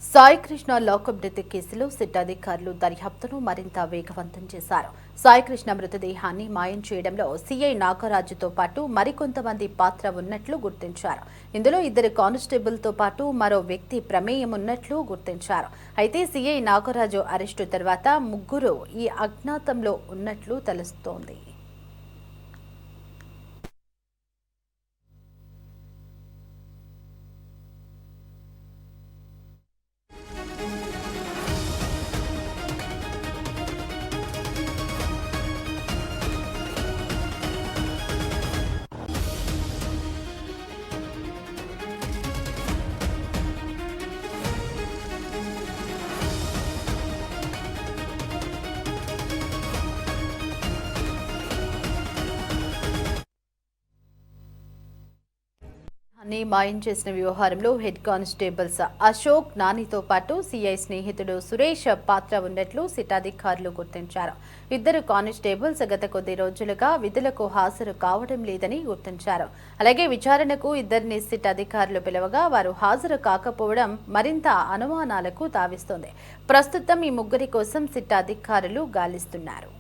Saikrishna lockup death కేసులో SIT అధికారులు దర్యాప్తును మరింత వేగవంతం చేశారు. సాయికృష్ణ మృతదేహాన్ని మాయం చేయడంలో సీఐ నాగరాజుతో పాటు మరికొంతమంది పాత్ర ఉన్నట్లు గుర్తించారు. ఇందులో 2 కానిస్టేబుల్తో పాటు మరో వ్యక్తి ప్రమేయం ఉన్నట్లు గుర్తించారు. అయితే సీఐ నాగరాజు అరెస్టు తర్వాత 3 ఈ అజ్ఞాతంలో ఉన్నట్లు తెలుస్తోంది. మాయం చేసిన వ్యవహారంలో హెడ్ కానిస్టేబుల్స్ అశోక్, నానితో పాటు సీఐ స్నేహితుడు సురేష్ పాత్ర ఉన్నట్లు సిట్ అధికారులు గుర్తించారు. 2 కానిస్టేబుల్స్ గత కొద్ది రోజులుగా విధులకు హాజరు కావడం లేదని గుర్తించారు. అలాగే విచారణకు 2 సిట్ అధికారులు పిలవగా వారు హాజరు కాకపోవడం మరింత అనుమానాలకు తావిస్తోంది. ప్రస్తుతం ఈ 3 కోసం సిట్ అధికారులు గాలిస్తున్నారు.